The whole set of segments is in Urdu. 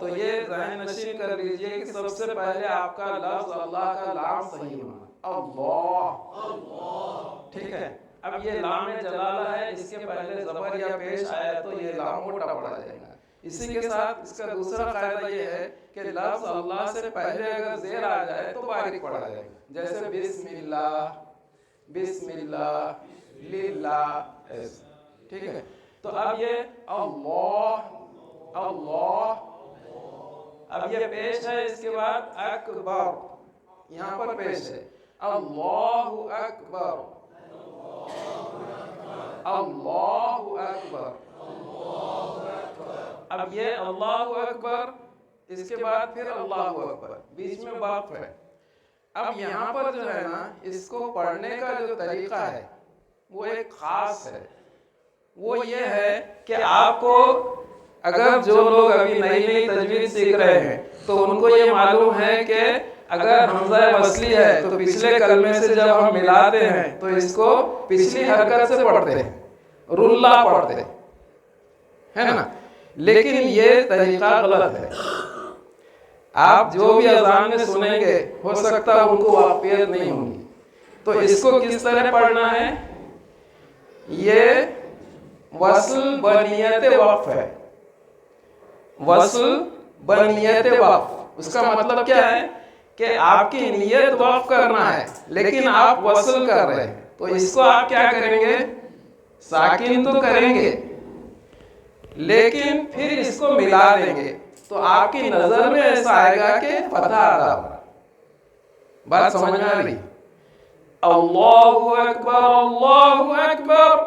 تو یہ ذہن نشین کر لیجئے کہ سب سے پہلے آپ کا لفظ اللہ کا لام صحیح ہونا، اللہ، ٹھیک ہے۔ اب یہ لام جلالہ ہے، اس کے پہلے زبر یا پیش آیا تو یہ لام موٹا پڑا جائے گا۔ اسی کے ساتھ اس کا دوسرا قاعدہ یہ ہے کہ لفظ اللہ سے پہلے اگر زیر آ جائے تو باریک پڑا جائے گا، جیسے بسم اللہ، بسم اللہ، للہ، ایسے، ٹھیک ہے۔ تو اب یہ اللہ، اللہ، اب یہ پیش ہے، اس کے بعد اکبر، یہاں پر پیش ہے اللہ اکبر، اللہ اکبر۔ اب یہ اللہ اکبر، اس کے بعد پھر اللہ اکبر، بیچ میں وقف ہے۔ اب یہاں پر جو ہے نا، اس کو پڑھنے کا جو طریقہ ہے وہ ایک خاص ہے، وہ یہ ہے کہ آپ کو، اگر جو لوگ ابھی نئی نئی تجوید سیکھ رہے ہیں تو ان کو یہ معلوم ہے کہ اگر حمزہ وصلی ہے تو پچھلے کلمے سے جب ہم ملاتے ہیں تو اس کو پچھلی حرکت سے پڑھتے ہیں، رلا پڑھتے ہیں، ہے نا؟ لیکن یہ طریقہ غلط ہے۔ آپ جو بھی اذان میں سنیں گے ہو سکتا ہے ان کو واقفیت نہیں ہوگی، تو اس کو کس طرح پڑھنا ہے؟ یہ وصل بنیت وقف ہے، وصل بنیت وقف۔ اس کا مطلب کیا ہے کہ آپ کی نیت وقف کرنا ہے لیکن آپ وصل کر رہے ہیں، تو اس کو آپ کیا کریں گے؟ ساکن تو کریں گے لیکن پھر اس کو ملا دیں گے، تو آپ کی نظر میں ایسا آئے گا کہ فتح ادا ہو۔ بات سمجھ میں آ رہی؟ اللہ اکبر، اللہ اکبر،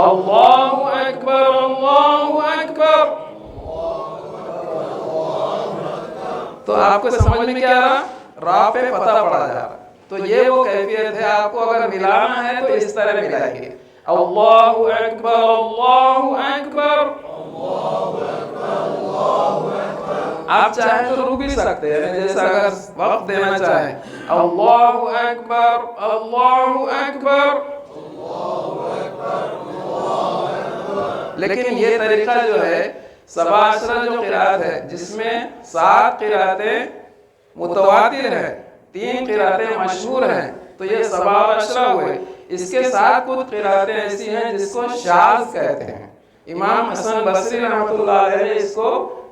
اللہ اکبر، اللہ اکبر۔ تو آپ کو سمجھ میں کیا رہا؟ را پہ فتح پڑا جا رہا۔ تو یہ وہ کیفیت ہے، آپ کو اگر ملانا ہے تو اس طرح ملائیں گے، اللہ اکبر، اللہ اکبر۔ آپ چاہیں تو رک بھی سکتے ہیں، جیسا اگر وقت دینا چاہیں، اللہ اکبر، اللہ اکبر۔ لیکن یہ طریقہ جو ہے سبع عشرہ جو قرأت ہے، جس میں 7 قرأتیں متواتر ہیں، 3 قرأتیں مشہور ہیں، تو یہ سبع عشرہ ہوئے۔ اس کے ساتھ کچھ قرأتیں ایسی ہیں جس کو شاذ کہتے ہیں۔ امام حسن بصری رحمۃ اللہ علیہ نے اس کو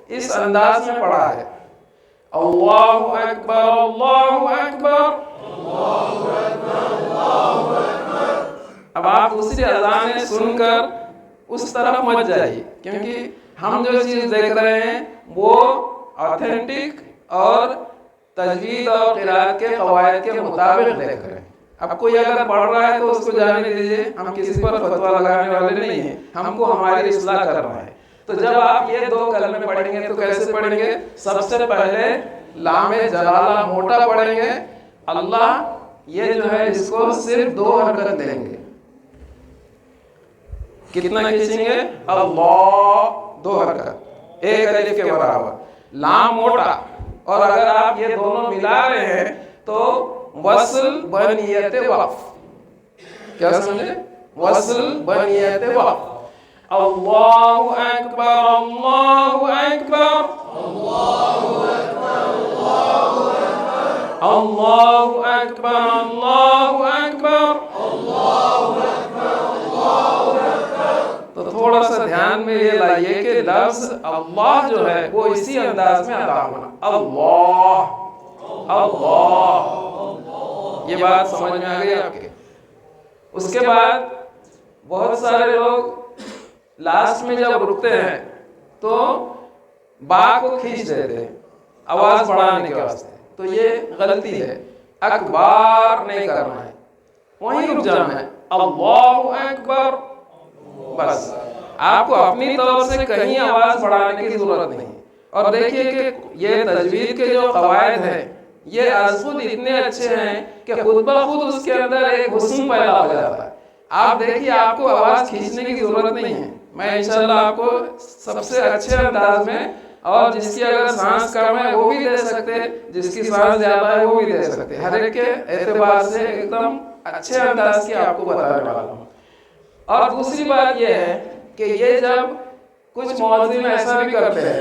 اس انداز میں پڑھا ہے، اللہ اکبر، اللہ اکبر۔ اب آپ دوسری اذانیں سن کر اس طرف مت جائیے، کیونکہ ہم جو چیز دیکھ رہے ہیں وہ آتھینٹک اور تجوید اور قرأت کے قواعد کے مطابق دیکھ رہے ہیں۔ اب کوئی اگر پڑھ رہا ہے تو اس کو جانے دیجیے، ہم کسی پر فتویٰ لگانے والے نہیں ہیں، ہم کو ہماری اصلاح کرنا ہے۔ تو جب آپ یہ 2 کلمے پڑھیں گے تو کیسے پڑھیں گے؟ سب سے پہلے لام جلالہ موٹا پڑھیں گے، اللہ، یہ جو ہے اس کو صرف 2 حرکت دیں گے۔ کتنا کھینچیں گے؟ اللہ، 2 حرکت، 1 الف کے برابر، لام موٹا۔ اور اگر آپ یہ دونوں ملا رہے ہیں تو وصل بنیت وقف، کیا سمجھے؟ وصل بنیت وقف، اللہ اکبر، اللہ اکبر، اللہ اکبر، اللہ اکبر۔ تو تھوڑا سا دھیان میں یہ لائیے کہ لفظ اللہ جو ہے وہ اسی انداز میں ادا ہونا، اللہ، اللہ۔ یہ بات سمجھ میں آ گئی آپ کے؟ اس کے بعد بہت سارے لوگ لاسٹ میں جب رکتے ہیں تو با کو کھینچ دیتے ہیں آواز بڑھانے کے واسطے، تو یہ غلطی ہے۔ اکبار نہیں کرنا ہے، وہیں رک جانا ہے، اللہ اکبر، بس۔ آپ کو اپنی طور سے کہیں آواز بڑھانے کی ضرورت نہیں۔ اور دیکھیے کہ یہ تجوید کے جو قواعد ہیں یہ از خود اتنے اچھے ہیں کہ خود بخود اس کے اندر ایک حسن پیدا ہو جاتا ہے۔ آپ دیکھیے، آپ کو آواز کھینچنے کی ضرورت نہیں ہے، میں انشاءاللہ آپ کو سب سے اچھے انداز میں، اور جس کی اگر سانس کم ہے وہ بھی دے سکتے، جس کی سانس زیادہ ہے وہ بھی دے سکتے، ہر ایک کے اعتبار سے ایک دم اچھے انداز کی آپ کو بتانے والا ہوں۔ اور دوسری بات یہ ہے کہ یہ جب کچھ مؤذن ایسا بھی کرتے ہیں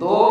2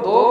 2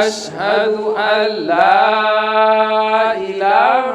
أشهد أن لا إله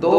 2,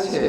6।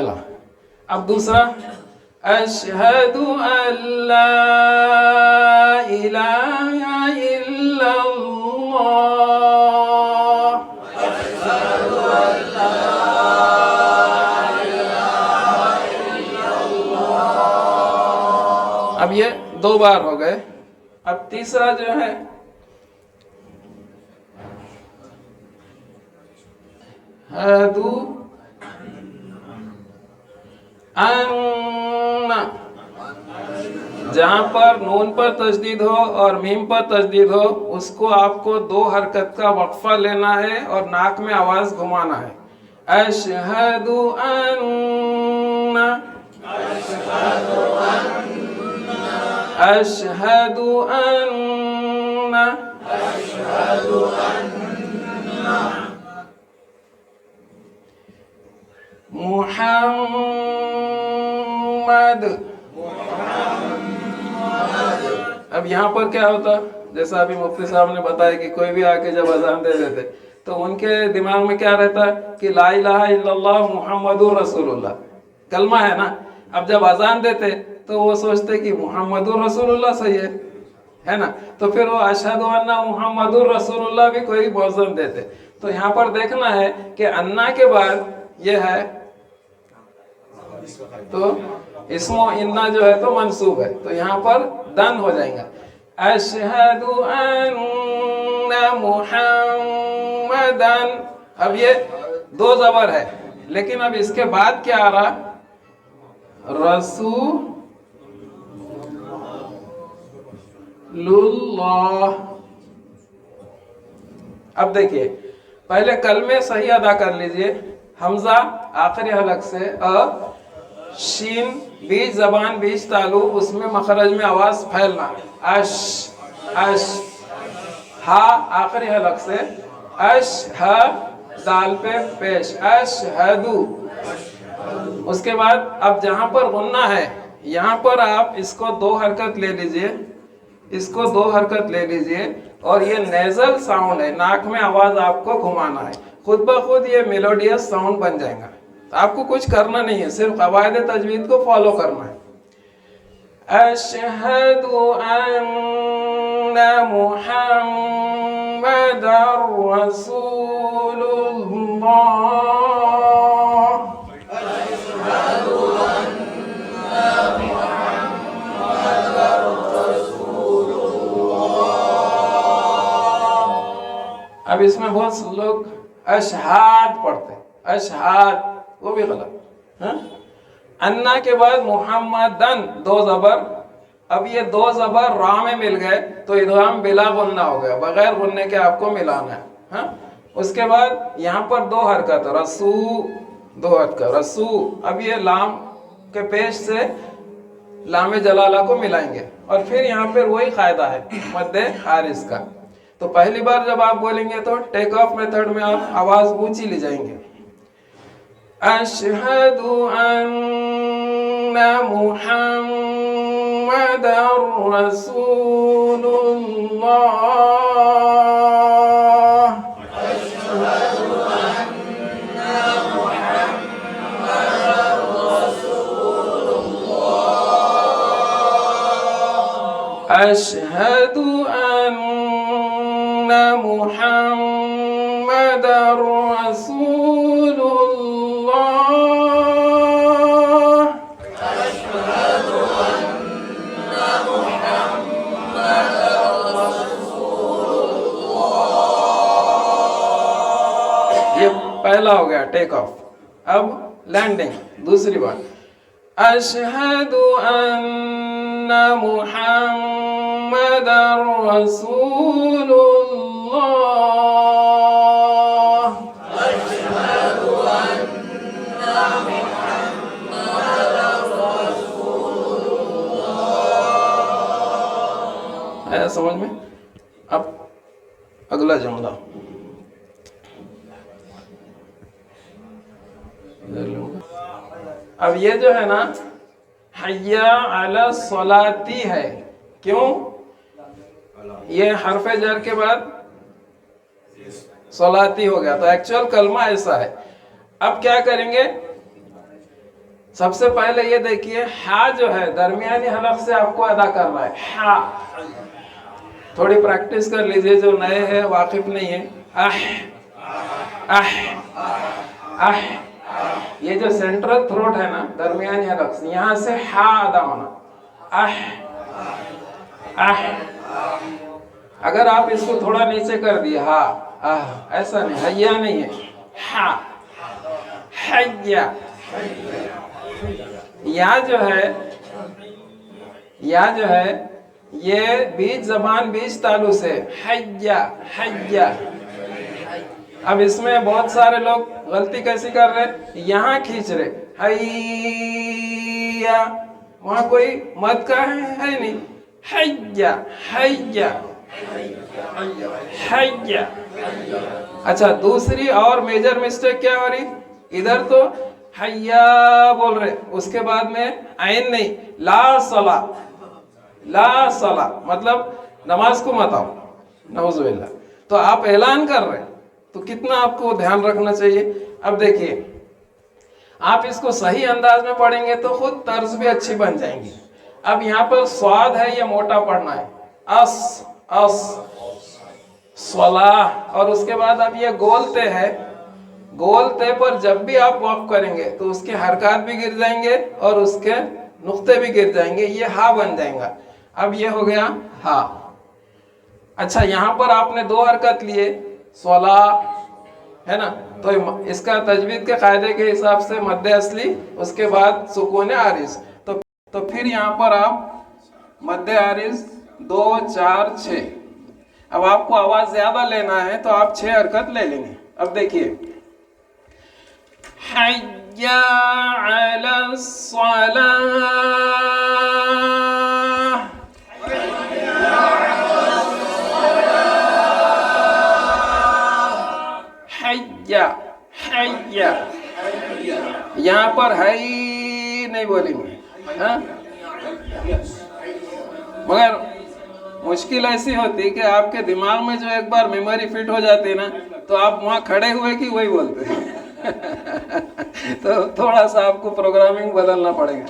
پہلا. اب دوسرا اشہد ان لا الہ الا اللہ. اب یہ 2 بار ہو گئے. اب تیسرا جو ہے اشہدو ان، جہاں پر نون پر تشدید ہو اور میم پر تشدید ہو اس کو آپ کو 2 حرکت کا وقفہ لینا ہے اور ناک میں آواز گھمانا ہے. اشہد ان، اشہد ان، محمد. اب یہاں پر کیا ہوتا، جیسا ابھی مفتی صاحب نے بتایا کہ کوئی بھی آ کے جب اذان دے دیتے تو ان کے دماغ میں کیا رہتا کہ لا الہ الا اللہ محمد رسول اللہ کلمہ ہے نا. اب جب اذان دیتے تو وہ سوچتے کہ محمد رسول اللہ صحیح ہے نا، تو پھر وہ اشہد ان محمد رسول اللہ بھی کوئی موزن دیتے. تو یہاں پر دیکھنا ہے کہ انا کے بعد یہ ہے تو اسم و انا جو ہے تو منصوب ہے، تو یہاں پر دن ہو جائیں گا. اشہد ان محمدن. اب یہ 2 زبر ہے لیکن اب اس کے بعد کیا آ رہا، رسول اللہ. اب دیکھیے پہلے کلمے صحیح ادا کر لیجئے. حمزہ آخری حلق سے، شین بیچ زبان بیچ تالو، اس میں مخرج میں آواز پھیلنا. اش اش. ہا آخری حلق سے، اش ہ دال پہ پیش، اشہدو. اس کے بعد اب جہاں پر غنہ ہے یہاں پر آپ اس کو 2 حرکت لے لیجئے، اس کو 2 حرکت لے لیجئے اور یہ نیزل ساؤنڈ ہے، ناک میں آواز آپ کو گھمانا ہے. خود بخود یہ میلوڈیس ساؤنڈ بن جائے گا. آپ کو کچھ کرنا نہیں ہے، صرف قواعد تجوید کو فالو کرنا ہے. اشہد ان محمد رسول اللہ. اب اس میں بہت سے لوگ اشہاد پڑھتے، اشہاد، وہ بھی غلط. انا کے بعد محمدن 2 زبر. اب یہ 2 زبر را میں مل گئے تو ادغام بلا غنہ ہو گیا، بغیر غننے کے آپ کو ملانا ہے. اس کے بعد یہاں پر 2 حرکت، رسو 2 حرکت رسو. اب یہ لام کے پیش سے لام جلالہ کو ملائیں گے اور پھر یہاں پر وہی قاعدہ ہے مد حارس کا. تو پہلی بار جب آپ بولیں گے تو ٹیک آف میتھڈ میں آپ آواز اونچی لے جائیں گے. اشہد ان محمد رسول اللہ. اشہد ان محمد رسول اللہ. اشہد ان محمد رسول اللہ. یہ پہلا ہو گیا ٹیک آف. اب لینڈنگ دوسری بار. اشہد ان محمد رسول اللہ. اشہد ان محمد رسول اللہ. ہے سمجھ میں؟ اب اگلا جملہ اب یہ جو ہے نا حی علی الصلاۃ ہے. کیوں؟ یہ حرف جر کے بعد صلاتی ہو گیا تو ایکچوئل کلمہ ایسا ہے. اب کیا کریں گے، سب سے پہلے یہ دیکھیے ہا جو ہے درمیانی حلق سے آپ کو ادا کرنا ہے. ہا تھوڑی پریکٹس کر لیجئے جو نئے ہیں واقف نہیں ہیں. یہ جو سینٹرل تھروٹ ہے نا درمیانی حلق سے یہاں سے ہا ادا ہونا. اگر آپ اس کو تھوڑا نیچے کر دیے ہا ایسا نہیں حیا نہیں ہے. ہا حیا. یا جو ہے یہ بیچ زبان بیچ تالو سے حیا حیا. اب اس میں بہت سارے لوگ غلطی کیسی کر رہے یہاں کھینچ رہے حیا وہاں کوئی مد کا ہے نہیں. حیا حیا حیا. اچھا دوسری اور میجر مسٹیک کیا ہو رہی ادھر تو حیا بول رہے اس کے بعد میں عین نہیں لا صلا مطلب نماز کو مت آؤ نعوذ باللہ. تو آپ اعلان کر رہے تو کتنا آپ کو دھیان رکھنا چاہیے. اب دیکھیے آپ اس کو صحیح انداز میں پڑھیں گے تو خود طرز بھی اچھی بن جائیں گی. اب یہاں پر سواد ہے یہ موٹا پڑھنا ہے اس صلاح اور اس کے بعد اب یہ گول تے ہے. گول تے پر جب بھی آپ وقف کریں گے تو اس کے حرکات بھی گر جائیں گے اور اس کے نقطے بھی گر جائیں گے. یہ ہا بن جائیں گا. اب یہ ہو گیا ہا. اچھا یہاں پر آپ نے 2 حرکت لیے صلاح ہے نا تو اس کا تجوید کے قاعدے کے حساب سے مد اصلی اس کے بعد سکون عارض تو پھر یہاں پر آپ مد عارض 2 4 6. اب آپ کو آواز زیادہ لینا ہے تو آپ 6 حرکت لے لیں گے. اب دیکھیے حی علی الصلاح حیا حیا. یہاں پر ہی نہیں بولیں گے مگر مشکل ایسی ہوتی کہ آپ کے دماغ میں جو ایک بار میموری فٹ ہو جاتی نا تو آپ وہاں کھڑے ہوئے کہ وہی بولتے ہیں. تو تھوڑا سا آپ کو پروگرامنگ بدلنا پڑے گا.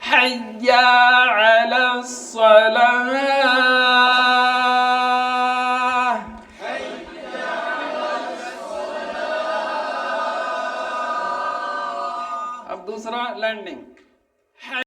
حی علی الصلاح. اب دوسرا لینڈنگ